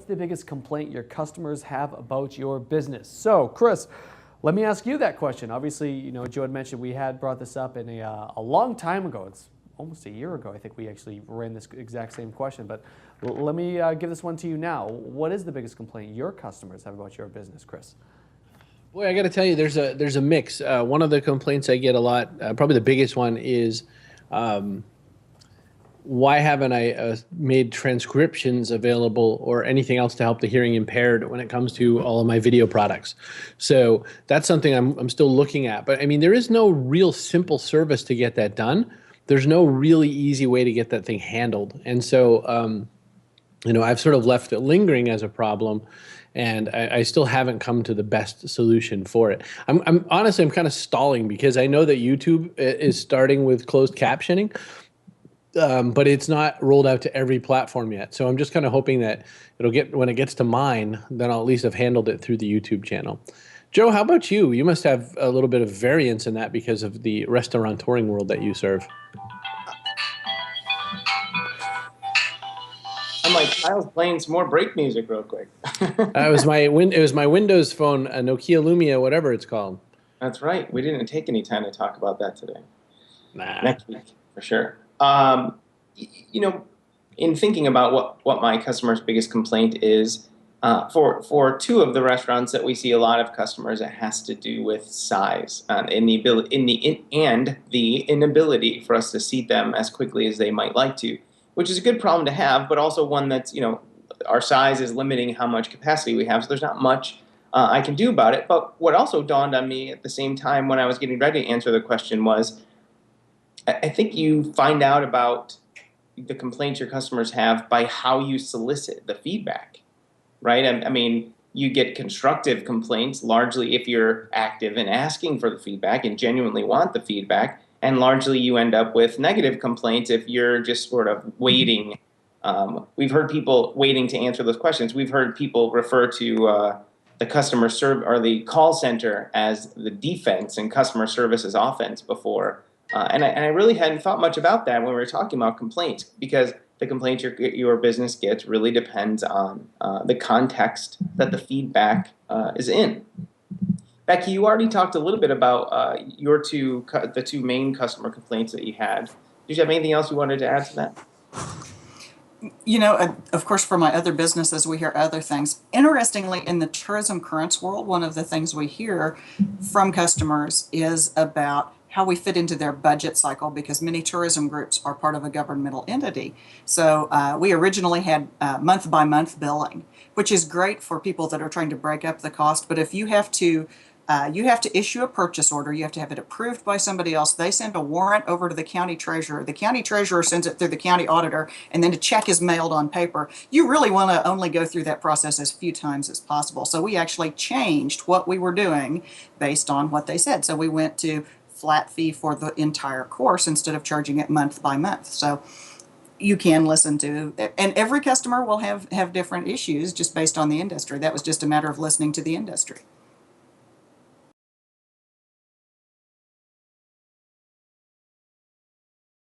the biggest complaint your customers have about your business? So, Chris, let me ask you that question. Obviously, you know, Joe had mentioned we had brought this up in a long time ago. It's almost a year ago, I think we actually ran this exact same question. But let me give this one to you now. What is the biggest complaint your customers have about your business, Chris? Boy, I got to tell you, there's a mix. One of the complaints I get a lot, probably the biggest one, is why haven't I made transcriptions available or anything else to help the hearing impaired when it comes to all of my video products? So that's something I'm still looking at. But I mean, there is no real simple service to get that done. There's no really easy way to get that thing handled. And so, you know, I've sort of left it lingering as a problem, and I still haven't come to the best solution for it. I'm honestly, I'm kind of stalling because I know that YouTube is starting with closed captioning, but it's not rolled out to every platform yet. So I'm just kind of hoping that when it gets to mine, then I'll at least have handled it through the YouTube channel. Joe, how about you? You must have a little bit of variance in that because of the restaurateuring world that you serve. I'm like, Kyle's playing some more break music real quick. It was my Windows phone, a Nokia Lumia, whatever it's called. That's right. We didn't take any time to talk about that today. Nah. Next week, for sure. You know, in thinking about what my customer's biggest complaint is, for two of the restaurants that we see a lot of customers, it has to do with size and the inability for us to seat them as quickly as they might like to, which is a good problem to have, but also one that's, you know, our size is limiting how much capacity we have, so there's not much I can do about it. But what also dawned on me at the same time when I was getting ready to answer the question was, I think you find out about the complaints your customers have by how you solicit the feedback, right? I mean, you get constructive complaints largely if you're active in asking for the feedback and genuinely want the feedback, and largely you end up with negative complaints if you're just sort of waiting. We've heard people waiting to answer those questions. We've heard people refer to the customer or the call center as the defense and customer service as offense before. And I really hadn't thought much about that when we were talking about complaints, because the complaints your business gets really depends on the context that the feedback is in. Becky, you already talked a little bit about the two main customer complaints that you had. Did you have anything else you wanted to add to that? You know, of course, for my other businesses, we hear other things. Interestingly, in the tourism currents world, one of the things we hear from customers is about how we fit into their budget cycle, because many tourism groups are part of a governmental entity. So we originally had month-by-month billing, which is great for people that are trying to break up the cost. But if you have to issue a purchase order, you have to have it approved by somebody else. They send a warrant over to the county treasurer. The county treasurer sends it through the county auditor, and then a check is mailed on paper. You really want to only go through that process as few times as possible. So we actually changed what we were doing based on what they said. So we went to flat fee for the entire course instead of charging it month by month. So you can listen to, and every customer will have different issues just based on the industry. That was just a matter of listening to the industry.